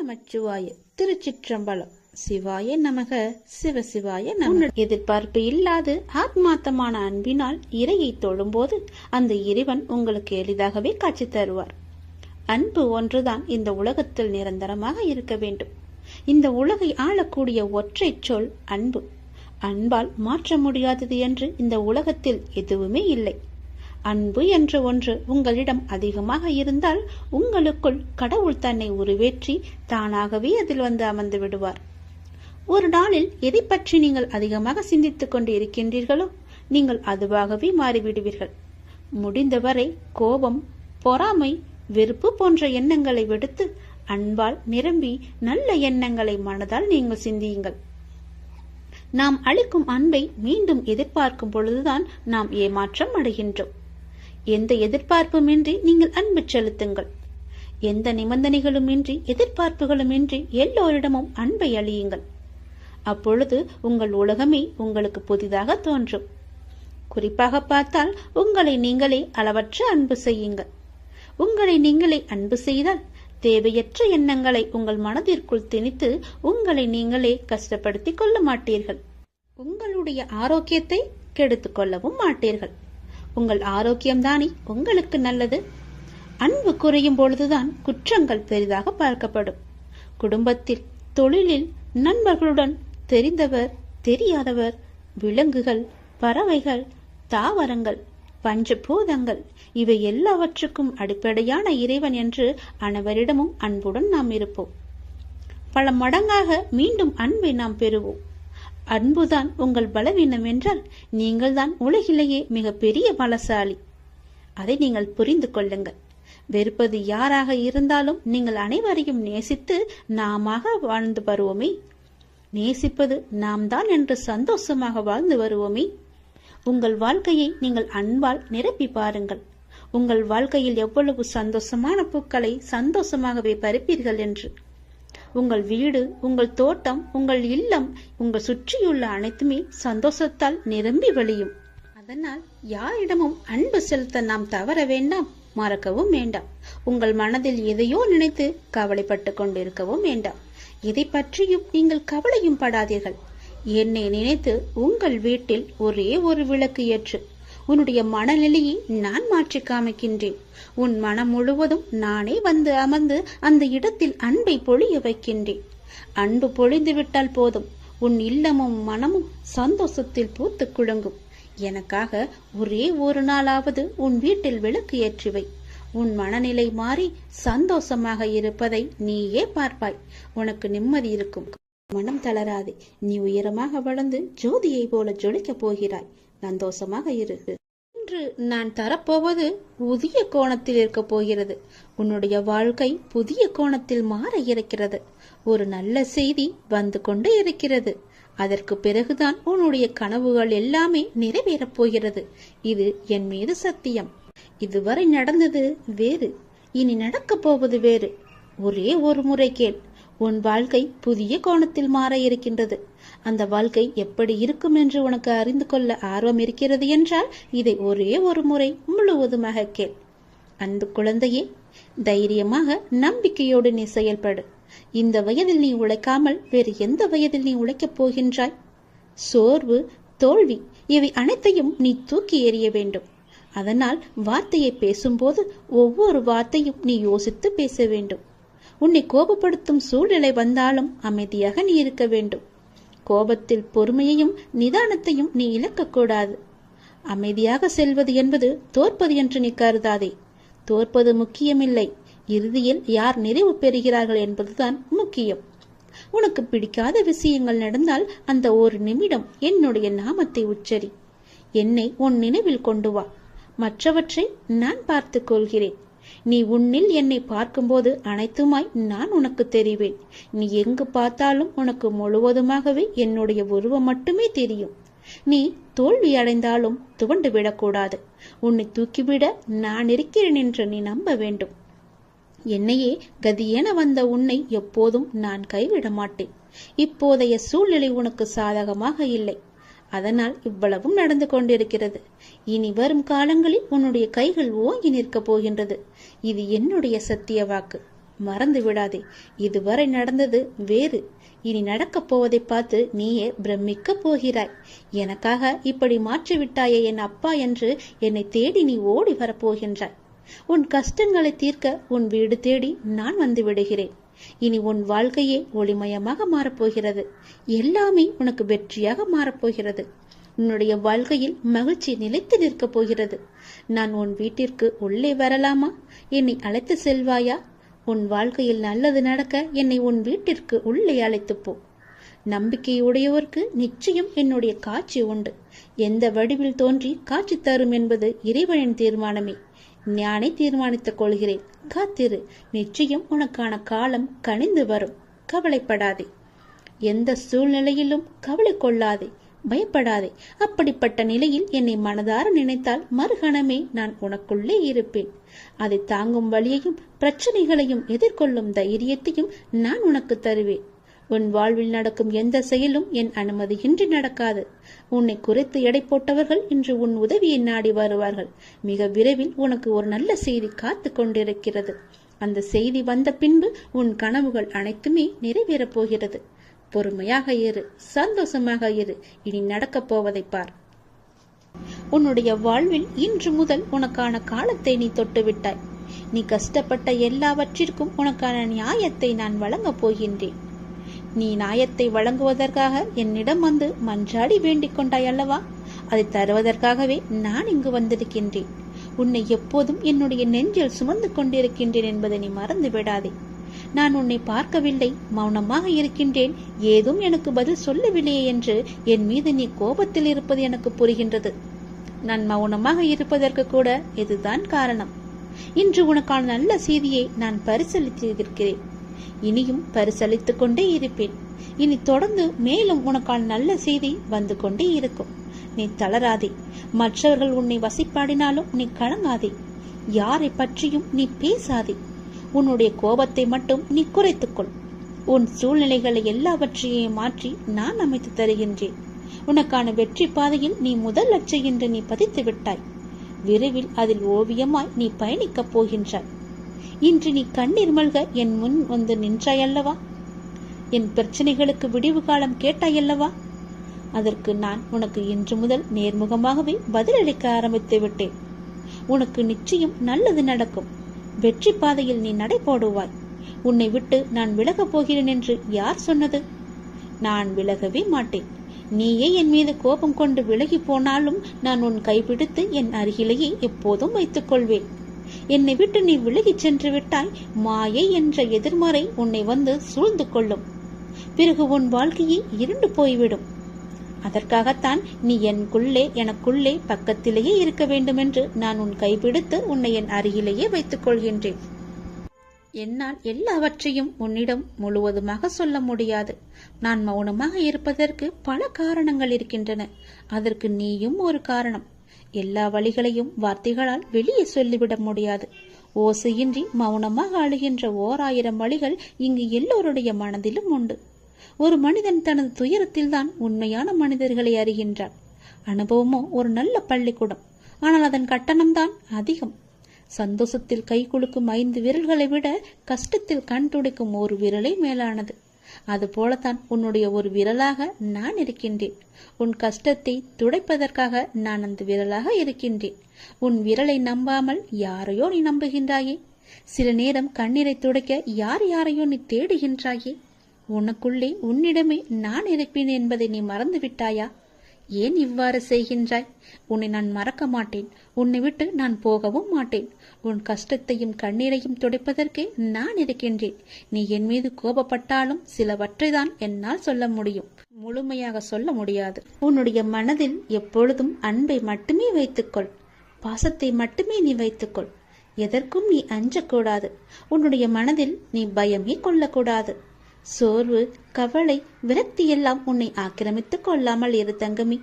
நமச்சிவாய. திருச்சிற்றம்பலம். சிவாய நமக. சிவசிவாய நமக. எதிர்பார்ப்பு இல்லாது ஆத்மார்த்தமான அன்பினால் இறையை தொழும்போது அந்த இறைவன் உங்களுக்கு எளிதாகவே காட்சி தருவார். அன்பு ஒன்றுதான் இந்த உலகத்தில் நிரந்தரமாக இருக்க வேண்டும். இந்த உலகை ஆளக்கூடிய ஒற்றை சொல் அன்பு. அன்பால் மாற்ற முடியாதது என்று இந்த உலகத்தில் எதுவுமே இல்லை. அன்பு என்ற ஒன்று உங்களிடம் அதிகமாக இருந்தால் உங்களுக்குள் கடவுள் தன்னை உருவேற்றி தானாகவே அதில் வந்து அமர்ந்து விடுவார். ஒரு நாளில் எதை பற்றி நீங்கள் அதிகமாக சிந்தித்துக் கொண்டு இருக்கின்றீர்களோ நீங்கள் அதுவாகவே மாறிவிடுவீர்கள். முடிந்தவரை கோபம், பொறாமை, வெறுப்பு போன்ற எண்ணங்களை விடுத்து அன்பால் நிரம்பி நல்ல எண்ணங்களை மனதால் நீங்கள் சிந்தியுங்கள். நாம் அளிக்கும் அன்பை மீண்டும் எதிர்பார்க்கும் பொழுதுதான் நாம் ஏமாற்றம் அடைகின்றோம். எந்த எதிர்பார்ப்புமின்றி நீங்கள் அன்பு செலுத்துங்கள். எந்த நிபந்தனைகளுமின்றி எதிர்பார்ப்புகளுமின்றி எல்லோரிடமும் அன்பை அளியுங்கள். அப்பொழுது உங்கள் உலகமே உங்களுக்கு புதிதாக தோன்றும். குறிப்பாக பார்த்தால் உங்களை நீங்களே அளவற்ற அன்பு செய்யுங்கள். உங்களை நீங்களே அன்பு செய்தால் தேவையற்ற எண்ணங்களை உங்கள் மனதிற்குள் திணித்து உங்களை நீங்களே கஷ்டப்படுத்திக் கொள்ள மாட்டீர்கள். உங்களுடைய ஆரோக்கியத்தை கெடுத்துக் கொள்ளவும் மாட்டீர்கள். உங்கள் ஆரோக்கியம்தானே உங்களுக்கு நல்லது. அன்பு குறையும் பொழுதுதான் குற்றங்கள் பெரிதாக பார்க்கப்படும். குடும்பத்தில், தொழிலில், நண்பர்களுடன், தெரிந்தவர், தெரியாதவர், விலங்குகள், பறவைகள், தாவரங்கள், பஞ்சபூதங்கள் இவை எல்லாவற்றுக்கும் அடிப்படையான இறைவன் என்று அனைவரிடமும் அன்புடன் நாம் இருப்போம். பல மடங்காக மீண்டும் அன்பை நாம் பெறுவோம். அன்புதான் உங்கள் பலவீனம் என்றால் நீங்கள் தான் உலகிலேயே மிக பெரிய பலசாலி. அதை நீங்கள் புரிந்து கொள்ளுங்கள். வெறுப்பது யாராக இருந்தாலும் நீங்கள் அனைவரையும் நேசித்து நாமாக வாழ்ந்து வருவோமே. நேசிப்பது நாம் தான் என்று சந்தோஷமாக வாழ்ந்து வருவோமே. உங்கள் வாழ்க்கையை நீங்கள் அன்பால் நிரப்பி பாருங்கள். உங்கள் வாழ்க்கையில் எவ்வளவு சந்தோஷமான பூக்களை சந்தோஷமாகவே பறிப்பீர்கள் என்று. உங்கள் வீடு, உங்கள் தோட்டம், உங்கள் இல்லம், உங்கள் சுற்றியுள்ள அனைத்துமே சந்தோஷத்தால் நிரம்பி வழியும். அதனால் யாரிடமும் அன்பு செலுத்த நாம் தவற வேண்டாம், மறக்கவும் வேண்டாம். உங்கள் மனதில் எதையோ நினைத்து கவலைப்பட்டு கொண்டிருக்கவும் வேண்டாம். இதை பற்றியும் நீங்கள் கவலையும் படாதீர்கள். என்னை நினைத்து உங்கள் வீட்டில் ஒரே ஒரு விளக்கு ஏற்று. உன்னுடைய மனநிலையை நான் மாற்றி காமிக்கின்றேன். உன் மனம் முழுவதும் நானே வந்து அமர்ந்து அந்த இடத்தில் அன்பை பொழிய வைக்கின்றேன். அன்பு பொழிந்து விட்டால் போதும், உன் இல்லமும் மனமும் சந்தோஷத்தில் பூத்து குலுங்கும். எனக்காக ஒரே ஒரு நாளாவது உன் வீட்டில் விளக்கு ஏற்றுவை. உன் மனநிலை மாறி சந்தோஷமாக இருப்பதை நீயே பார்ப்பாய். உனக்கு நிம்மதி இருக்கும். மனம் தளராதே. நீ உயரமாக வளர்ந்து ஜோதியை போல ஜொலிக்கப் போகிறாய். சந்தோஷமாக இரு. இன்று நான் தரப்போவது புதிய கோணத்தில் இருக்க போகிறது. உன்னுடைய வாழ்க்கை புதிய கோணத்தில் மாற இருக்கிறது. ஒரு நல்ல செய்தி வந்து கொண்டே இருக்கிறது. அதற்கு பிறகுதான் உன்னுடைய கனவுகள் எல்லாமே நிறைவேறப் போகிறது. இது என் மீது சத்தியம். இதுவரை நடந்தது வேறு, இனி நடக்கப் போவது வேறு. ஒரே ஒரு முறை கேள். உன் வாழ்க்கை புதிய கோணத்தில் மாற இருக்கின்றது. அந்த வாழ்க்கை எப்படி இருக்கும் என்று உனக்கு அறிந்து கொள்ள ஆர்வம் இருக்கிறது என்றால் இதை ஒரே ஒரு முறை முழுவதுமாக கேள். அன்பு குழந்தையே, தைரியமாக நம்பிக்கையோடு நீ செயல்படு. இந்த வயதில் நீ உழைக்காமல் வேறு எந்த வயதில் நீ உழைக்கப் போகின்றாய்? சோர்வு, தோல்வி இவை அனைத்தையும் நீ தூக்கி எறிய வேண்டும். அதனால் வார்த்தையை பேசும்போது ஒவ்வொரு வார்த்தையும் நீ யோசித்து பேச வேண்டும். உன்னை கோபப்படுத்தும் சூழ்நிலை வந்தாலும் அமைதியாக நீ இருக்க வேண்டும். கோபத்தில் பொறுமையையும் நிதானத்தையும் நீ இழக்கக்கூடாது. அமைதியாக செல்வது என்பது தோற்பது என்று நீ கருதாதே. தோற்பது முக்கியமில்லை, இறுதியில் யார் நிறைவு பெறுகிறார்கள் என்பதுதான் முக்கியம். உனக்கு பிடிக்காத விஷயங்கள் நடந்தால் அந்த ஒரு நிமிடம் என்னுடைய நாமத்தை உச்சரி. என்னை உன் நினைவில் கொண்டு வா. மற்றவற்றை நான் பார்த்துக் கொள்கிறேன். நீ உன்னில் என்னை பார்க்கும்போது அனைத்துமாய் நான் உனக்கு தெரிவேன். நீ எங்கு பார்த்தாலும் உனக்கு முழுவதுமாகவே என்னுடைய உருவம் மட்டுமே தெரியும். நீ தோல்வி அடைந்தாலும் துவண்டு விடக்கூடாது. உன்னை தூக்கிவிட நான் இருக்கிறேன் என்று நீ நம்ப வேண்டும். என்னையே கதியென வந்த உன்னை எப்போதும் நான் கைவிட மாட்டேன். இப்போதைய சூழ்நிலை உனக்கு சாதகமாக இல்லை. அதனால் இவ்வளவும் நடந்து கொண்டிருக்கிறது. இனி வரும் காலங்களில் உன்னுடைய கைகள் ஓங்கி நிற்கப் போகின்றது. இது என்னுடைய சத்திய வாக்கு. மறந்து விடாதே. இதுவரை நடந்தது வேறு, இனி நடக்கப் போவதை பார்த்து நீயே பிரமிக்க போகிறாய். எனக்காக இப்படி மாற்றிவிட்டாயே என் அப்பா என்று என்னை தேடி நீ ஓடி வரப்போகின்றாய். உன் கஷ்டங்களை தீர்க்க உன் வீடு தேடி நான் வந்து விடுகிறேன். இனி உன் வாழ்க்கையே ஒளிமயமாக மாறப்போகிறது. எல்லாமே உனக்கு வெற்றியாக மாறப்போகிறது. உன்னுடைய வாழ்க்கையில் மகிழ்ச்சி நிலைத்து நிற்கப் போகிறது. நான் உன் வீட்டிற்கு உள்ளே வரலாமா? என்னை அழைத்து செல்வாயா? உன் வாழ்க்கையில் நல்லது நடக்க என்னை உன் வீட்டிற்கு உள்ளே அழைத்து போ. நம்பிக்கையுடையோருக்கு நிச்சயம் என்னுடைய காட்சி உண்டு. எந்த வடிவில் தோன்றி காட்சி தரும் என்பது இறைவனின் தீர்மானமே. நானே தீர்மானித்துக் கொள்கிறேன். காத்திரு, நிச்சயம் உனக்கான காலம் கனிந்து வரும். கவலைப்படாதே. எந்த சூழ்நிலையிலும் கவலை கொள்ளாதே, பயப்படாதே. அப்படிப்பட்ட நிலையில் என்னை மனதார நினைத்தால் மறுகணமே நான் உனக்குள்ளே இருப்பேன். அதை தாங்கும் வழியையும் பிரச்சனைகளையும் எதிர்கொள்ளும் தைரியத்தையும் நான் உனக்கு தருவேன். உன் வாழ்வில் நடக்கும் எந்த செயலும் என் அனுமதியின்றி நடக்காது. உன்னை குறைத்து எடை போட்டவர்கள் இன்று உன் உதவியை நாடி வருவார்கள். மிக விரைவில் உனக்கு ஒரு நல்ல செய்தி காத்து கொண்டிருக்கிறது. அந்த செய்தி வந்த பின்பு உன் கனவுகள் அனைத்துமே நிறைவேறப் போகிறது. பொறுமையாக இரு, சந்தோஷமாக இரு. இனி நடக்கப் போவதை பார். உன்னுடைய வாழ்வில் இன்று முதல் உனக்கான காலத்தை நீ தொட்டுவிட்டாய். நீ கஷ்டப்பட்ட எல்லாவற்றிற்கும் உனக்கான நியாயத்தை நான் வழங்கப் போகின்றேன். நீ நியாயத்தை வழங்குவதற்காக என்னிடம் வந்து மன்றாடி வேண்டிக் கொண்டாய் அல்லவா? அதை தருவதற்காகவே நான் இங்கு வந்திருக்கின்றேன். உன்னை எப்போதும் என்னுடைய நெஞ்சில் சுமந்து கொண்டிருக்கின்றேன் என்பதை நீ மறந்து விடாதே. நான் உன்னை பார்க்கவில்லை, மௌனமாக இருக்கின்றேன், ஏதும் எனக்கு பதில் சொல்லவில்லையே என்று என் மீது நீ கோபத்தில் இருப்பது எனக்கு புரிகின்றது. நான் மௌனமாக இருப்பதற்கு கூட இதுதான் காரணம். இன்று உனக்கான நல்ல செய்தியை நான் பரிசீலித்திருக்கிறேன். இனியும் பரிசளித்துக் கொண்டே இருப்பேன். இனி தொடர்ந்து மேலும் உனக்கான நல்ல செய்தி வந்து கொண்டே இருக்கும். நீ தளராதே. மற்றவர்கள் உன்னை வசிப்பாடினாலும் நீ கலங்காதே. யாரை பற்றியும் நீ பேசாதே. உன்னுடைய கோபத்தை மட்டும் நீ குறைத்துக்கொள். உன் சூழ்நிலைகளை எல்லாவற்றையும் மாற்றி நான் அமைத்து தருகின்றேன். உனக்கான வெற்றி பாதையில் நீ முதல் லட்சம் என்று நீ பதித்து விட்டாய். விரைவில் அதில் ஓவியமாய் நீ பயணிக்கப் போகின்றாய். இன்று நீ கண்ணீர் மல்க என் முன் வந்து நின்றாயல்லவா? என் பிரச்சனைகளுக்கு விடிவு காலம் கேட்டாயல்லவா? அதற்கு நான் உனக்கு இன்று முதல் நேர்முகமாகவே பதிலளிக்க ஆரம்பித்து விட்டேன். உனக்கு நிச்சயம் நல்லது நடக்கும். வெற்றி பாதையில் நீ நடை போடுவாய். உன்னை விட்டு நான் விலகப் போகிறேன் என்று யார் சொன்னது? நான் விலகவே மாட்டேன். நீயே என் மீது கோபம் கொண்டு விலகி போனாலும் நான் உன் கைப்பிடித்து என் அருகிலேயே எப்போதும் வைத்துக் கொள்வேன். என்னை விட்டு நீ விலகிச் சென்று விட்டாய், மாயை என்ற எதிர்மறை உன்னை வந்து சூழ்ந்து கொள்ளும். பிறகு உன் வாழ்க்கையே இருண்டு போய்விடும். அதற்காகத்தான் நீ எனக்குள்ளே பக்கத்திலேயே இருக்க வேண்டும் என்று நான் உன் கைப்பிடித்து உன்னை என் அருகிலேயே வைத்துக் கொள்கின்றேன். என்னால் எல்லாவற்றையும் உன்னிடம் முழுவதுமாக சொல்ல முடியாது. நான் மௌனமாக இருப்பதற்கு பல காரணங்கள் இருக்கின்றன. அதற்கு நீயும் ஒரு காரணம். எல்லா வழிகளையும் வார்த்தைகளால் வெளியே சொல்லிவிட முடியாது. ஓசையின்றி மௌனமாக அழுகின்ற 1000 வழிகள் இங்கு எல்லோருடைய மனதிலும் உண்டு. ஒரு மனிதன் தனது துயரத்தில் தான் உண்மையான மனிதர்களை அறிகின்றான். அனுபவமோ ஒரு நல்ல பள்ளிக்கூடம். ஆனால் அதன் கட்டணம்தான் அதிகம். சந்தோஷத்தில் கை குலுக்கும் 5 விரல்களை விட கஷ்டத்தில் கண் துடைக்கும் ஒரு விரலை மேலானது. அதுபோலத்தான் உன்னுடைய ஒரு விரலாக நான் இருக்கின்றேன். உன் கஷ்டத்தை துடைப்பதற்காக நான் அந்த விரலாக இருக்கின்றேன். உன் விரலை நம்பாமல் யாரையோ நீ நம்புகின்றாயே. சில நேரம் கண்ணீரை துடைக்க யாரையோ நீ தேடுகின்றாயே. உனக்குள்ளே உன்னிடமே நான் இருப்பேன் என்பதை நீ மறந்து விட்டாயா? ஏன் இவ்வாறு செய்கின்றாய்? உன்னை நான் மறக்க மாட்டேன். உன்னை விட்டு நான் போகவும் மாட்டேன். உன் கஷ்டத்தையும் கண்ணீரையும் துடைப்பதற்கே நான் இருக்கின்றேன். நீ என் மீது கோபப்பட்டாலும் சிலவற்றை தான் என்னால் சொல்ல முடியும், முழுமையாக சொல்ல முடியாது. உன்னுடைய மனதில் எப்பொழுதும் அன்பை மட்டுமே வைத்துக்கொள். பாசத்தை மட்டுமே நீ வைத்துக்கொள். எதற்கும் நீ அஞ்சக்கூடாது. உன்னுடைய மனதில் நீ பயமே கொள்ளக்கூடாது. சோர்வு, கவலை, விரக்தி எல்லாம் உன்னை ஆக்கிரமித்துக் கொள்ளாமல் இரு தங்கமி.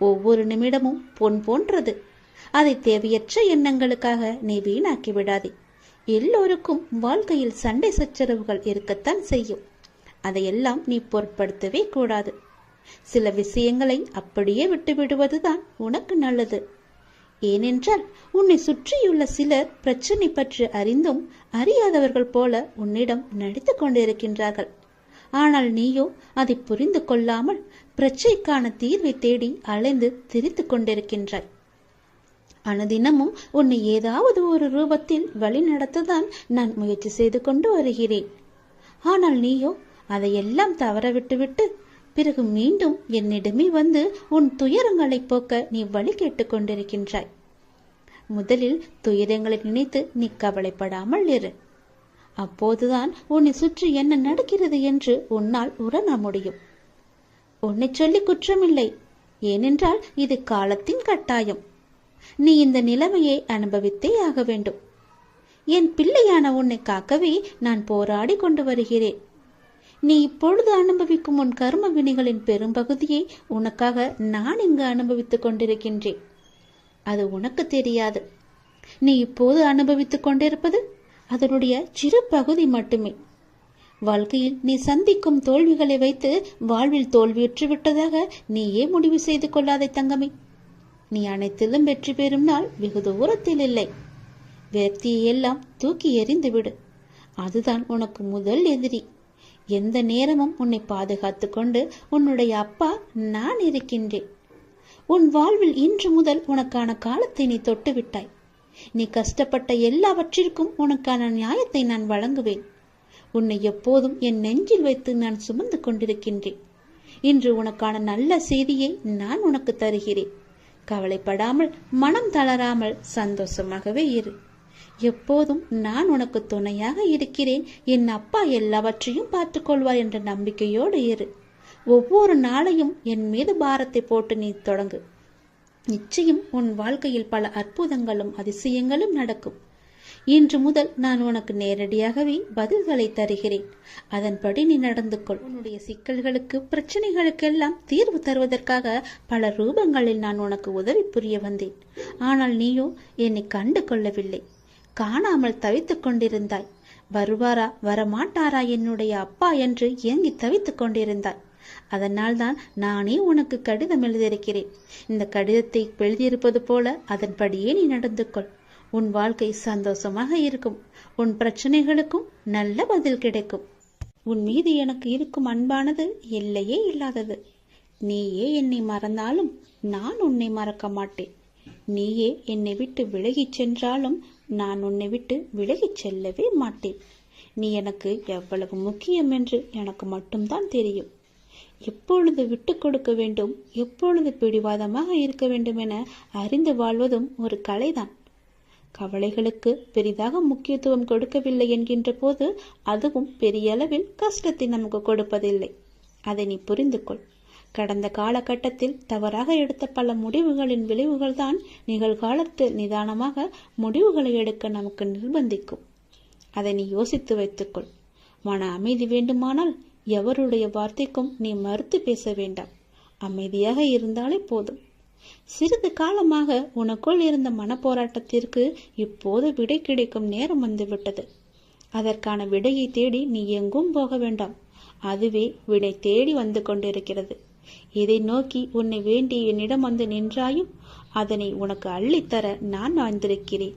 ஒவ்வொரு நிமிடமும் பொன் போன்றது. அதை தேவையற்ற எண்ணங்களுக்காக நீ வீணாக்கி விடாதே. எல்லோருக்கும் வாழ்க்கையில் சண்டை சச்சரவுகள் இருக்கத்தான் செய்யும். அதையெல்லாம் நீ பொருட்படுத்தவே கூடாது. சில விஷயங்களை அப்படியே விட்டு விடுவதுதான் உனக்கு நல்லது. ஏனென்றால் உன்னை சுற்றியுள்ள சிலர் பிரச்சனை பற்றி அறிந்தும் அறியாதவர்கள் போல உன்னிடம் நடித்துக் கொண்டிருக்கின்றார்கள். ஆனால் நீயோ அதை புரிந்து கொள்ளாமல் பிரச்சனைக்கான தீர்வை தேடி அலைந்து திரித்துக் கொண்டிருக்கின்றாய். அனுதினமும் உன்னை ஏதாவது ஒரு ரூபத்தில் வழி நடத்ததான் நான் முயற்சி செய்து கொண்டு வருகிறேன். ஆனால் நீயோ அதையெல்லாம் தவற விட்டுவிட்டு பிறகு மீண்டும் என்னிடமே வந்து உன் துயரங்களை போக்க நீ வழி கேட்டுக் கொண்டிருக்கின்றாய். முதலில் துயரங்களை நினைத்து நீ கவலைப்படாமல் இரு. அப்போதுதான் உன்னை சுற்றி என்ன நடக்கிறது என்று உன்னால் உணர முடியும். உன்னை சொல்லி குற்றமில்லை, ஏனென்றால் இது காலத்தின் கட்டாயம். நீ இந்த நிலைமையை அனுபவித்தே ஆக வேண்டும். என் பிள்ளையான உன்னை காக்கவே நான் போராடி கொண்டு வருகிறேன். நீ இப்பொழுது அனுபவிக்கும் உன் கர்ம வினைகளின் பெரும்பகுதியை உனக்காக நான் இங்கு அனுபவித்துக் கொண்டிருக்கின்றேன். அது உனக்கு தெரியாது. நீ இப்போது அனுபவித்துக் கொண்டிருப்பது அதனுடைய சிறு பகுதி மட்டுமே. வாழ்க்கையில் நீ சந்திக்கும் தோல்விகளை வைத்து வாழ்வில் தோல்வியுற்று விட்டதாக நீயே முடிவு செய்து கொள்ளாதே தங்கமே. நீ அனைத்திலும் வெற்றி பெறும் நாள் வெகு தூரத்தில் இல்லை. விரக்தியை எல்லாம் தூக்கி எறிந்து விடு. அதுதான் உனக்கு முதல் எதிரி. எந்த நேரமும் உன்னை பாதுகாத்து கொண்டு உன்னுடைய அப்பா நான் இருக்கின்றேன். உன் வாழ்வில் இன்று முதல் உனக்கான காலத்தை நீ தொட்டு விட்டாய். நீ கஷ்டப்பட்ட எல்லாவற்றிற்கும் உனக்கான நியாயத்தை நான் வழங்குவேன். உன்னை எப்போதும் என் நெஞ்சில் வைத்து நான் சுமந்து கொண்டிருக்கின்றேன். இன்று உனக்கான நல்ல செய்தியை நான் உனக்கு தருகிறேன். கவலைப்படாமல் மனம் தளராமல் சந்தோஷமாகவே இரு. எப்போதும் நான் உனக்கு துணையாக இருக்கிறேன். என் அப்பா எல்லாவற்றையும் பார்த்துக் கொள்வார் என்ற நம்பிக்கையோடு இரு. ஒவ்வொரு நாளையும் என் மீது பாரத்தை போட்டு நீ தொடங்கு. நிச்சயம் உன் வாழ்க்கையில் பல அற்புதங்களும் அதிசயங்களும் நடக்கும். இன்று முதல் நான் உனக்கு நேரடியாகவே பதில்களை தருகிறேன். அதன்படி நீ நடந்து கொள். உன்னுடைய சிக்கல்களுக்கு பிரச்சனைகளுக்கெல்லாம் தீர்வு தருவதற்காக பல ரூபங்களில் நான் உனக்கு உதவி புரிய வந்தேன். ஆனால் நீயோ என்னை கண்டு கொள்ளவில்லை. காணாமல் தவித்துக் கொண்டிருந்தாய். வருவாரா வரமாட்டாரா என்னுடைய அப்பா என்று ஏங்கி தவித்துக் கொண்டிருந்தாய். அதனால்தான் நானே உனக்கு கடிதம் எழுதியிருக்கிறேன். இந்த கடிதத்தை எழுதியிருப்பது போல அதன்படியே நீ நடந்து கொள். உன் வாழ்க்கை சந்தோஷமாக இருக்கும். உன் பிரச்சனைகளுக்கும் நல்ல பதில் கிடைக்கும். உன் மீது எனக்கு இருக்கும் அன்பானது எல்லையே இல்லாதது. நீயே என்னை மறந்தாலும் நான் உன்னை மறக்க மாட்டேன். நீயே என்னை விட்டு விலகிச் சென்றாலும் நான் உன்னை விட்டு விலகிச் செல்லவே மாட்டேன். நீ எனக்கு எவ்வளவு முக்கியம் என்று எனக்கு மட்டும்தான் தெரியும். எப்பொழுது விட்டு கொடுக்க வேண்டும், எப்பொழுது பிடிவாதமாக இருக்க வேண்டும் என அறிந்து வாழ்வதும் ஒரு கலைதான். கவலைகளுக்கு பெரிதாக முக்கியத்துவம் கொடுக்கவில்லை என்கின்ற போது அதுவும் பெரிய அளவில் கஷ்டத்தை நமக்கு கொடுப்பதில்லை. அதை நீ புரிந்து கொள். கடந்த காலகட்டத்தில் தவறாக எடுத்த பல முடிவுகளின் விளைவுகள் தான் நிகழ்காலத்தில் நிதானமாக முடிவுகளை எடுக்க நமக்கு நிர்பந்திக்கும். அதை நீ யோசித்து வைத்துக்கொள். மன அமைதி வேண்டுமானால் எவருடைய வார்த்தைக்கும் நீ மறுத்து பேச வேண்டாம். அமைதியாக இருந்தாலே போதும். சிறிது காலமாக உனக்குள் இருந்த மனப்போராட்டத்திற்கு இப்போது விடை கிடைக்கும் நேரம் வந்துவிட்டது. அதற்கான விடையை தேடி நீ எங்கும் போக வேண்டாம். அதுவே விடை தேடி வந்து கொண்டிருக்கிறது. இதை நோக்கி உன்னை வேண்டி என்னிடம் வந்து நின்றாயும் அதனை உனக்கு அள்ளித்தர நான் வந்திருக்கிறேன்.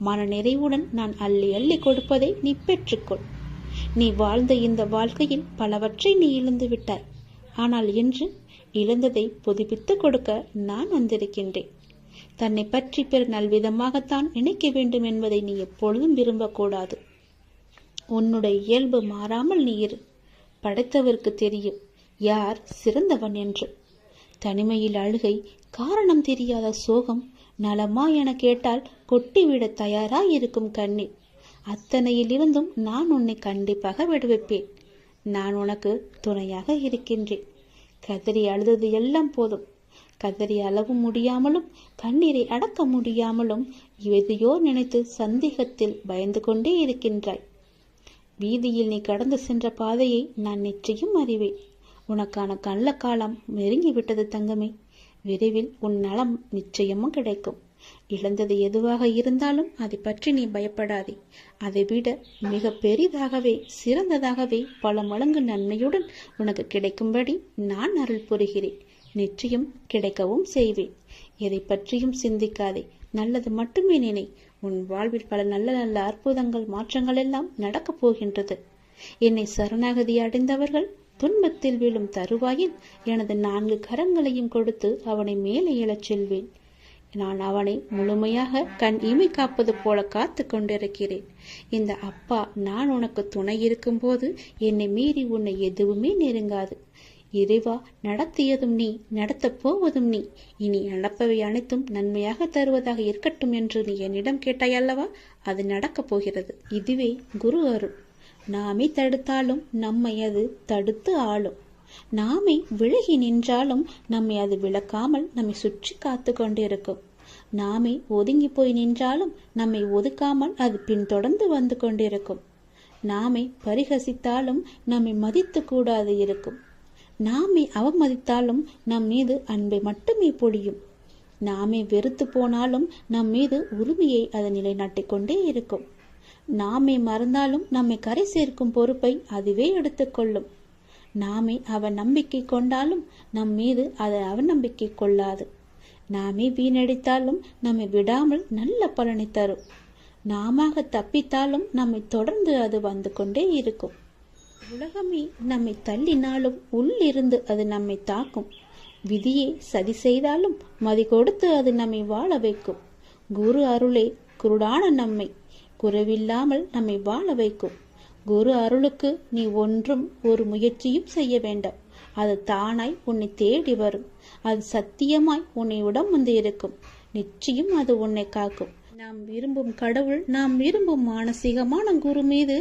மன நிறைவுடன் நான் அள்ளி அள்ளி கொடுப்பதை நீ பெற்றுக்கொள். நீ வாழ்ந்த இந்த வாழ்க்கையில் பலவற்றை நீ இழந்து விட்டாய். ஆனால் இன்று இழந்ததை புதுப்பித்து கொடுக்க நான் வந்திருக்கின்றேன். தன்னை பற்றி பிற நல்விதமாகத்தான் நினைக்க வேண்டும் என்பதை நீ எப்பொழுதும் விரும்பக்கூடாது. உன்னுடைய இயல்பு மாறாமல் நீ இரு. படைத்தவருக்கு தெரியும் யார் சிறந்தவன் என்று. தனிமையில் அழுகை, காரணம் தெரியாத சோகம், நலமா என கேட்டால் கொட்டிவிட தயாராயிருக்கும் கண்ணீர், அத்தனையிலிருந்தும் நான் உன்னை கண்டிப்பாக விடுவிப்பேன். நான் உனக்கு துணையாக இருக்கின்றேன். கதறி அழுதது எல்லாம் போதும். கதறி அளவும் முடியாமலும் கண்ணீரை அடக்க முடியாமலும் எதையோ நினைத்து சந்தேகத்தில் பயந்து கொண்டே இருக்கின்றாய். வீதியில் நீ கடந்து சென்ற பாதையை நான் நிச்சயம் அறிவேன். உனக்கான கள்ள காலம் நெருங்கிவிட்டது தங்கமே. விரைவில் உன் நலம் நிச்சயமும் கிடைக்கும். இழந்தது எதுவாக இருந்தாலும் அதை பற்றி நீ பயப்படாதே. அதை விட மிக பெரிதாகவே சிறந்ததாகவே பல மடங்கு நன்மையுடன் உனக்கு கிடைக்கும்படி நான் அருள் புரிகிறேன். நிச்சயம் கிடைக்கவும் செய்வேன். எதை பற்றியும் சிந்திக்காதே. நல்லது மட்டுமே நினை. உன் வாழ்வில் பல நல்ல நல்ல அற்புதங்கள் மாற்றங்கள் எல்லாம் நடக்கப் போகின்றது. என்னை சரணாகதி அடைந்தவர்கள் துன்பத்தில் விழும் தருவாயில் எனது 4 கரங்களையும் கொடுத்து அவனை மேலே எழச் செல்வேன். நான் அவனை முழுமையாக கண் இமை காப்பது போல காத்து கொண்டிருக்கிறேன். இந்த அப்பா நான் உனக்கு துணை இருக்கும் போது என்னை மீறி உன்னை எதுவுமே நெருங்காது. இறைவா, நடத்தியதும் நீ, நடத்தப் போவதும் நீ, இனி நடப்பவை அனைத்தும் நன்மையாக தருவதாக இருக்கட்டும் என்று நீ என்னிடம் கேட்டாய் அல்லவா? அது நடக்கப் போகிறது. இதுவே குரு அருள். நாமே தடுத்தாலும் நம்மை அது தடுத்து ஆளும். நாமே விலகி நின்றாலும் நம்மை அது விளக்காமல் நம்மை சுற்றி காத்து கொண்டிருக்கும். நாமே ஒதுங்கி போய் நின்றாலும் நம்மை ஒதுக்காமல் அது பின்தொடர்ந்து வந்து கொண்டிருக்கும். நாமே பரிகசித்தாலும் நம்மை மதித்து கூடாது இருக்கும். நாமே அவமதித்தாலும் நம் மீது அன்பை மட்டுமே பொழியும். நாமே வெறுத்து போனாலும் நம் மீது உரிமையை அது நிலைநாட்டிக் கொண்டே இருக்கும். நாமே மறந்தாலும் நம்மை கரை சேர்க்கும் பொறுப்பை அதுவே எடுத்துக்கொள்ளும். நாமே அவன் நம்பிக்கை கொண்டாலும் நம் மீது அது அவநம்பிக்கை கொள்ளாது. நாமே வீணடித்தாலும் நம்மை விடாமல் நல்ல பலனை தரும். நாம தப்பித்தாலும் நம்மை தொடர்ந்து அது வந்து கொண்டே இருக்கும். உலகமே நம்மை தள்ளினாலும் உள்ளிருந்து அது நம்மை தாக்கும். விதியை சதி செய்தாலும் மதி கொடுத்து அது நம்மை வாழ வைக்கும். குரு அருளே குருடான நம்மை குறைவில்லாமல் நம்மை வாழ வைக்கும். குரு அருளுக்கு நீ ஒன்றும் ஒரு முயற்சியும் செய்ய வேண்டாம். அது தானாய் உன்னை தேடி வரும். அது சத்தியமாய் உன்னை உடம் வந்து இருக்கும். நிச்சயம் அது உன்னை காக்கும். நாம் விரும்பும் கடவுள், நாம் விரும்பும் மானசீகமான குரு மீது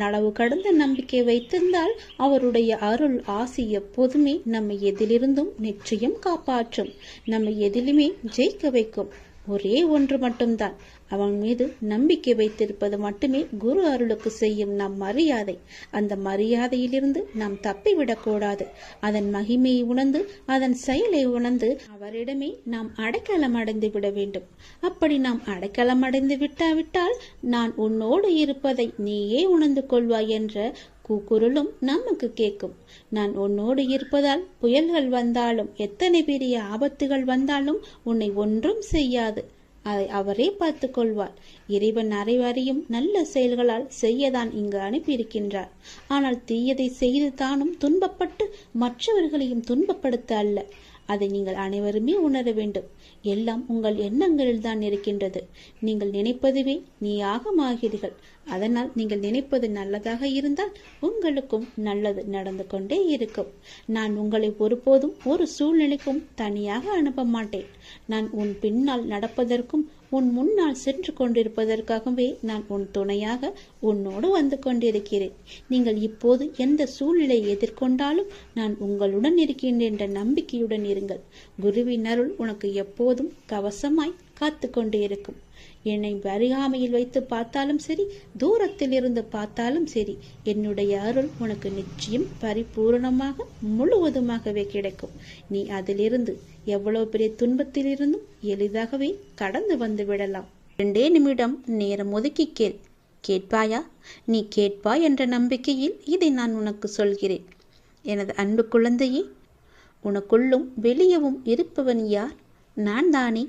அளவு கடந்த நம்பிக்கை வைத்திருந்தால் அவருடைய அருள் ஆசி எப்போதுமே நம்மை எதிலிருந்தும் நிச்சயம் காப்பாற்றும். நம்மை எதிலுமே ஜெயிக்க வைக்கும். ஒரே ஒன்று மட்டும்தான், அவன் மீது நம்பிக்கை வைத்திருப்பது மட்டுமே குரு அருளுக்கு செய்யும் நம் மரியாதை. அந்த மரியாதையிலிருந்து நாம் தப்பிவிடக்கூடாது. அதன் மகிமையை உணர்ந்து அதன் செயலை உணர்ந்து அவரிடமே நாம் அடைக்கலம் அடைந்து விட வேண்டும். அப்படி நாம் அடைக்கலம் அடைந்து விட்டாவிட்டால் நான் உன்னோடு இருப்பதை நீயே உணர்ந்து கொள்வாய் என்ற கூக்குரலும் நமக்கு கேட்கும். நான் உன்னோடு இருப்பதால் புயல்கள் வந்தாலும் எத்தனை பெரிய ஆபத்துகள் வந்தாலும் உன்னை ஒன்றும் செய்யாது. அதை அவரே பார்த்து கொள்வார். இறைவன் அனைவரையும் நல்ல செயல்களால் செய்யதான் இங்கு அனுப்பியிருக்கின்றார். ஆனால் தீயதை செய்து தானும் துன்பப்பட்டு மற்றவர்களையும் துன்பப்படுத்த அல்ல. அதை நீங்கள் அனைவருமே உணர வேண்டும். எல்லாம் உங்கள் எண்ணங்களில் தான் இருக்கின்றது. நீங்கள் நினைப்பதுவே நீயாகமாகிறீர்கள். அதனால் நீங்கள் நினைப்பது நல்லதாக இருந்தால் உங்களுக்கும் நல்லது நடந்து கொண்டே இருக்கும். நான் உங்களை ஒருபோதும் ஒரு சூழ்நிலைக்கும் தனியாக அனுப்ப மாட்டேன். நான் உன் பின்னால் நடப்பதற்கும் உன் முன்னால் சென்று கொண்டிருப்பதற்காகவே நான் உன் துணையாக உன்னோடு வந்து கொண்டிருக்கிறேன். நீங்கள் இப்போது எந்த சூழ்நிலையை எதிர்கொண்டாலும் நான் உங்களுடன் இருக்கின்றேன் என்ற நம்பிக்கையுடன் இருங்கள். குருவின் அருள் உனக்கு எப்போதும் கவசமாய் காத்து கொண்டு இருக்கும். என்னை அருகாமையில் வைத்து பார்த்தாலும் சரி, தூரத்தில் இருந்து பார்த்தாலும் சரி, என்னுடைய அருள் உனக்கு நிச்சயம் பரிபூரணமாக முழுவதுமாகவே கிடைக்கும். நீ அதிலிருந்து எவ்வளவு பெரிய துன்பத்தில் இருந்தும் எளிதாகவே கடந்து வந்து விடலாம். 2 நிமிடம் நேரம் ஒதுக்கி கேள். கேட்பாயா? நீ கேட்பாய் என்ற நம்பிக்கையில் இதை நான் உனக்கு சொல்கிறேன். எனது அன்பு குழந்தையே, உனக்குள்ளும் வெளியவும் இருப்பவன் யார்? நான் தானே.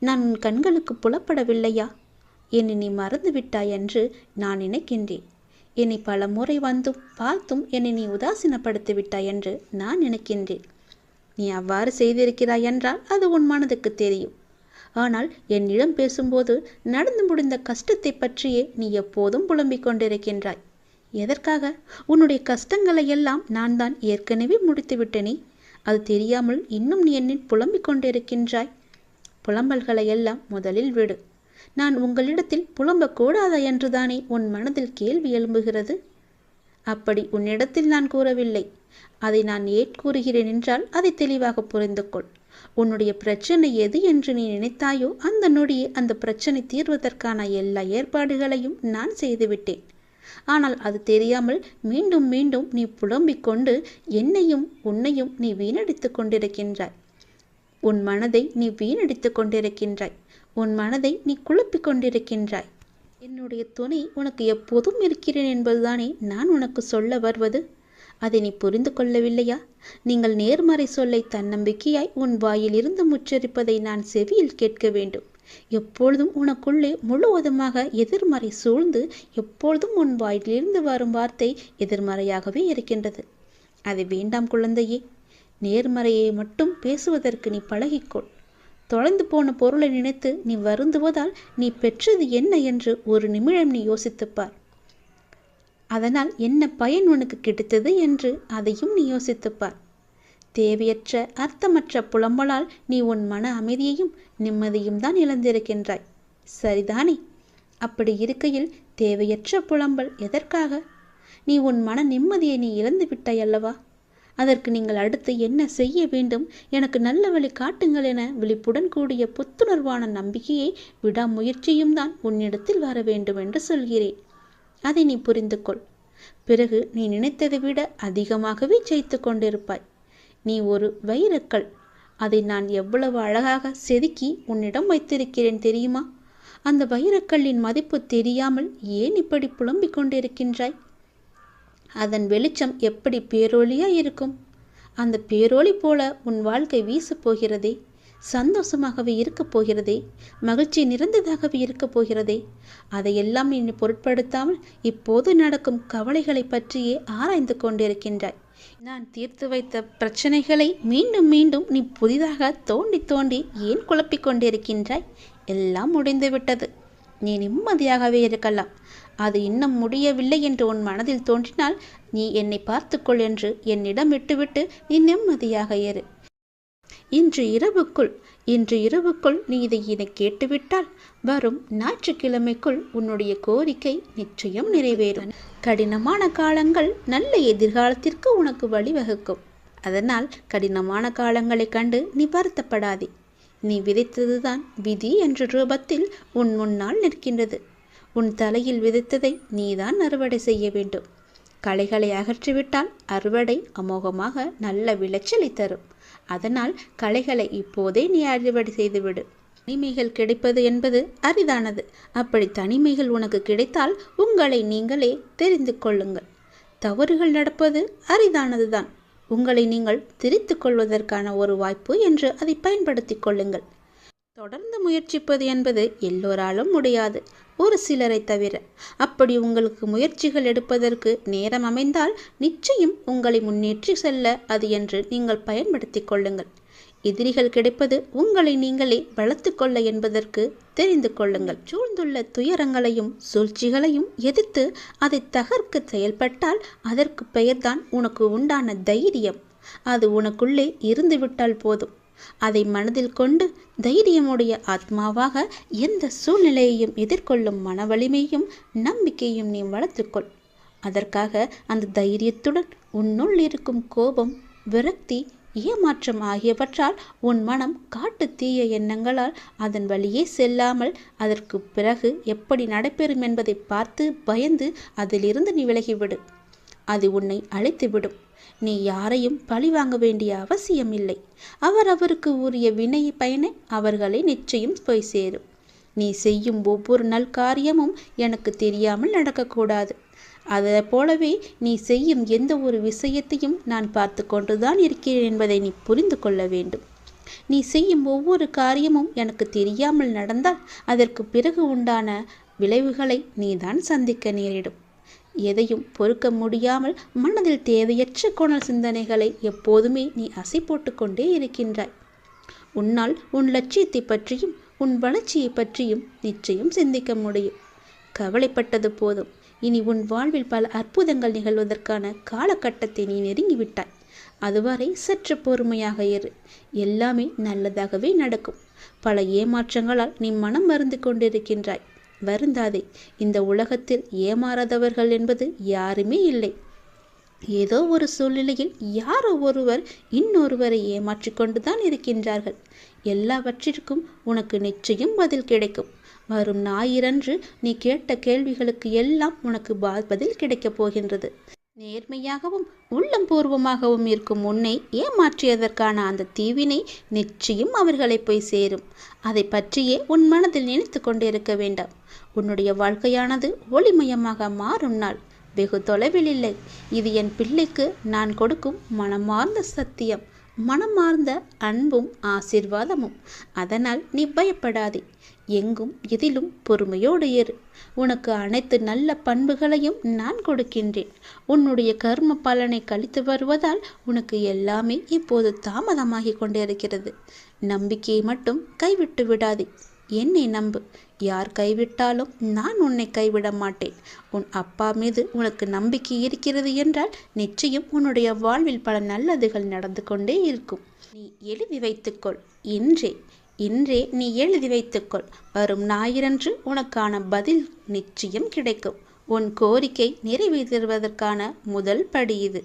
நான் உன் கண்களுக்கு புலப்படவில்லையா? என்னை நீ மறந்து விட்டாய் என்று நான் நினைக்கின்றேன். என்னை பல முறை வந்தும் பார்த்தும் என்னை நீ உதாசீனப்படுத்தி விட்டாய் என்று நான் நினைக்கின்றேன். நீ அவ்வாறு செய்திருக்கிறாய் என்றால் அது உன் மனதுக்கு தெரியும். ஆனால் என்னிடம் பேசும்போது நடந்து முடிந்த கஷ்டத்தை பற்றியே நீ எப்போதும் புலம்பிக் கொண்டிருக்கின்றாய். எதற்காக? உன்னுடைய கஷ்டங்களை எல்லாம் நான் தான் ஏற்கனவே முடித்து விட்டேனே. அது தெரியாமல் இன்னும் நீ என்னில் புலம்பிக் கொண்டிருக்கின்றாய். புலம்பல்களை எல்லாம் முதலில் விடு. நான் உங்களிடத்தில் புலம்பக்கூடாதா என்றுதானே உன் மனதில் கேள்வி எழும்புகிறது. அப்படி உன்னிடத்தில் நான் கூறவில்லை. அதை நான் ஏன் கூறுகிறேன் என்றால் அதை தெளிவாக புரிந்து கொள். உன்னுடைய பிரச்சனை எது என்று நீ நினைத்தாயோ அந்த நொடியே அந்த பிரச்சனை தீர்வதற்கான எல்லா ஏற்பாடுகளையும் நான் செய்துவிட்டேன். ஆனால் அது தெரியாமல் மீண்டும் மீண்டும் நீ புலம்பிக் கொண்டு என்னையும் உன்னையும் நீ வீணடித்து கொண்டிருக்கின்றாய். உன் மனதை நீ வீணடித்து கொண்டிருக்கின்றாய். உன் மனதை நீ குழப்பிக் கொண்டிருக்கின்றாய். என்னுடைய துணை உனக்கு எப்போதும் இருக்கிறேன் என்பதுதானே நான் உனக்கு சொல்ல வருவது. அதை நீ புரிந்து கொள்ளவில்லையா? நீங்கள் நேர்மறை சொல்லை தன்னம்பிக்கையாய் உன் வாயில் இருந்து முச்சரிப்பதை நான் செவியில் கேட்க வேண்டும். எப்பொழுதும் உனக்குள்ளே முழுவதுமாக எதிர்மறை சூழ்ந்து எப்பொழுதும் உன் வாயிலிருந்து வரும் வார்த்தை எதிர்மறையாகவே இருக்கின்றது. அது வேண்டாம் குழந்தையே. நேர்மறையை மட்டும் பேசுவதற்கு நீ பழகிக்கொள். தொலைந்து போன பொருளை நினைத்து நீ வருந்துவதால் நீ பெற்றது என்ன என்று ஒரு நிமிடம் நீ யோசித்துப்பார். அதனால் என்ன பயன் உனக்கு கிடைத்தது என்று அதையும் நீ யோசித்துப்பார். தேவையற்ற அர்த்தமற்ற புலம்பலால் நீ உன் மன அமைதியையும் நிம்மதியும் தான் இழந்திருக்கின்றாய். சரிதானே? அப்படி இருக்கையில் தேவையற்ற புலம்பல் எதற்காக? நீ உன் மன நிம்மதியை நீ இழந்து விட்டாய் அல்லவா? அதற்கு நீங்கள் அடுத்து என்ன செய்ய வேண்டும், எனக்கு நல்ல வழி காட்டுங்கள் என விழிப்புடன் கூடிய புத்துணர்வான நம்பிக்கையை விடாமுயற்சியும் தான் உன்னிடத்தில் வர வேண்டும் என்று சொல்கிறேன். அதை நீ புரிந்து கொள். பிறகு நீ நினைத்ததை விட அதிகமாகவே ஜெயித்து கொண்டிருப்பாய். நீ ஒரு வைரக்கல். அதை நான் எவ்வளவு அழகாக செதுக்கி உன்னிடம் வைத்திருக்கிறேன் தெரியுமா? அந்த வைரக்கல்லின் மதிப்பு தெரியாமல் ஏன் இப்படி புலம்பிக் கொண்டிருக்கின்றாய்? அதன் வெளிச்சம் எப்படி பேரொளியாய் இருக்கும். அந்த பேரொளி போல உன் வாழ்க்கை வீசப் போகிறதே, சந்தோஷமாகவே இருக்கப் போகிறதே, மகிழ்ச்சி நிறைந்ததாகவே இருக்கப் போகிறதே. அதையெல்லாம் நீ பொருட்படுத்தாமல் இப்போது நடக்கும் கவலைகளை பற்றியே ஆராய்ந்து கொண்டிருக்கின்றாய். நான் தீர்த்து வைத்த பிரச்சனைகளை மீண்டும் மீண்டும் நீ புதிதாக தோண்டி தோண்டி ஏன் குழப்பிக் கொண்டிருக்கின்றாய்? எல்லாம் முடிந்துவிட்டது. நீ நிம்மதியாகவே இருக்கலாம். அது இன்னும் முடியவில்லை என்று உன் மனதில் தோன்றினால் நீ என்னை பார்த்துக்கொள் என்று என்னிடம் விட்டுவிட்டு நீ நிம்மதியாக இரு. இன்று இரவுக்குள் நீ இதை கேட்டுவிட்டால் வரும் ஞாயிற்றுக்கிழமைக்குள் உன்னுடைய கோரிக்கை நிச்சயம் நிறைவேறும். கடினமான காலங்கள் நல்ல எதிர்காலத்திற்கு உனக்கு வழிவகுக்கும். அதனால் கடினமான காலங்களை கண்டு நீ வருத்தப்படாதே. நீ விதைத்ததுதான் விதி என்ற ரூபத்தில் உன் முன்னால் நிற்கின்றது. உன் தலையில் விதைத்ததை நீதான் அறுவடை செய்ய வேண்டும். களைகளை அகற்றிவிட்டால் அறுவடை அமோகமாக நல்ல விளைச்சலை தரும். அதனால் களைகளை இப்போதே நீ அறுவடை செய்துவிடு. தனிமைகள் கிடைப்பது என்பது அரிதானது. அப்படி தனிமைகள் உனக்கு கிடைத்தால் உங்களை நீங்களே தெரிந்து கொள்ளுங்கள். தவறுகள் நடப்பது அரிதானதுதான். உங்களை நீங்கள் திரித்து கொள்வதற்கான ஒரு வாய்ப்பு என்று அதை பயன்படுத்தி கொள்ளுங்கள். தொடர்ந்து முயற்சிப்பது என்பது எல்லோராலும் முடியாது, ஒரு சிலரை தவிர. அப்படி உங்களுக்கு முயற்சிகள் எடுப்பதற்கு நேரம் அமைந்தால் நிச்சயம் உங்களை முன்னேற்றி செல்ல அது என்று நீங்கள் பயன்படுத்தி கொள்ளுங்கள். எதிரிகள் கிடைப்பது உங்களை நீங்களே வளர்த்து கொள்ள என்பதற்கு தெரிந்து கொள்ளுங்கள். சூழ்ந்துள்ள துயரங்களையும் சூழ்ச்சிகளையும் எதிர்த்து அதை தகர்க்க செயல்பட்டால் அதற்கு பெயர்தான் உனக்கு உண்டான தைரியம். அது உனக்குள்ளே இருந்துவிட்டால் போதும். அதை மனதில் கொண்டு தைரியமுடைய ஆத்மாவாக எந்த சூழ்நிலையையும் எதிர்கொள்ளும் மன வலிமையும் நம்பிக்கையும் நீ வளர்த்துக்கொள். அதற்காக அந்த தைரியத்துடன் உன்னுள் இருக்கும் கோபம், விரக்தி, ஏமாற்றம் ஆகியவற்றால் உன் மனம் காட்டு தீய எண்ணங்களால் அதன் வழியே செல்லாமல் அதற்கு பிறகு எப்படி நடைபெறும் என்பதை பார்த்து பயந்து அதிலிருந்து நீ விலகிவிடு. அது உன்னை அழைத்துவிடும். நீ யாரையும் பழி வாங்க வேண்டிய அவசியம் இல்லை. அவருக்கு உரிய வினை பயனை அவர்களை நிச்சயம் போய் சேரும். நீ செய்யும் ஒவ்வொரு நல் காரியமும் எனக்கு தெரியாமல் நடக்கக்கூடாது. அதை போலவே நீ செய்யும் எந்த ஒரு விஷயத்தையும் நான் பார்த்து கொண்டுதான் இருக்கிறேன் என்பதை நீ புரிந்து கொள்ள வேண்டும். நீ செய்யும் ஒவ்வொரு காரியமும் எனக்கு தெரியாமல் நடந்தால் அதற்கு பிறகு உண்டான விளைவுகளை நீதான் சந்திக்க நேரிடும். எதையும் பொறுக்க முடியாமல் மனதில் தேவையற்ற கோணல் சிந்தனைகளை எப்போதுமே நீ அசை போட்டு கொண்டே இருக்கின்றாய். உன்னால் உன் லட்சியத்தை பற்றியும் உன் வளர்ச்சியை பற்றியும் நிச்சயம் சிந்திக்க முடியும். கவலைப்பட்டது போதும். இனி உன் வாழ்வில் பல அற்புதங்கள் நிகழ்வதற்கான காலகட்டத்தை நீ நெருங்கிவிட்டாய். அதுவரை சற்று பொறுமையாக இரு. எல்லாமே நல்லதாகவே நடக்கும். பல ஏமாற்றங்களால் நீ மனம் மருந்து கொண்டிருக்கின்றாய். வருந்தாதே. இந்த உலகத்தில் ஏமாறாதவர்கள் என்பது யாருமே இல்லை. ஏதோ ஒரு சூழ்நிலையில் யாரோ ஒருவர் இன்னொருவரை ஏமாற்றிக் கொண்டுதான் இருக்கின்றார்கள். எல்லாவற்றிற்கும் உனக்கு நிச்சயம் பதில் கிடைக்கும். வரும் ஞாயிறன்று நீ கேட்ட கேள்விகளுக்கு எல்லாம் உனக்கு பதில் கிடைக்கப் போகின்றது. நேர்மையாகவும் உள்ளம் பூர்வமாகவும் இருக்கும் உன்னை ஏமாற்றியதற்கான அந்த தீவினை நிச்சயம் அவர்களை போய் சேரும். அதை பற்றியே உன் மனதில் நினைத்து கொண்டிருக்க வேண்டாம். உன்னுடைய வாழ்க்கையானது ஒளிமயமாக மாறும் நாள் வெகு தொலைவில் இல்லை. இது என் பிள்ளைக்கு நான் கொடுக்கும் மனமார்ந்த சத்தியம். மனமார்ந்த அன்பும் ஆசீர்வாதமும். அதனால் நீ பயப்படாதே. எங்கும் எதிலும் பொறுமையோடு இரு. உனக்கு அனைத்து நல்ல பண்புகளையும் நான் கொடுக்கின்றேன். உன்னுடைய கர்ம பலனை கழித்து வருவதால் உனக்கு எல்லாமே இப்போது தாமதமாகி கொண்டிருக்கிறது. நம்பிக்கையை மட்டும் கைவிட்டு விடாதே. என்னை நம்பு. யார் கைவிட்டாலும் நான் உன்னை கைவிட மாட்டேன். உன் அப்பா மீது உனக்கு நம்பிக்கை இருக்கிறது என்றால் நிச்சயம் உன்னுடைய வாழ்வில் பல நல்லதுகள் நடந்து கொண்டே இருக்கும். நீ எழுதி வைத்துக்கொள். இன்றே நீ எழுதி வைத்துக்கொள். வரும் ஞாயிறன்று உனக்கான பதில் நிச்சயம் கிடைக்கும். உன் கோரிக்கை நிறைவேற்றுவதற்கான முதல் படி இது.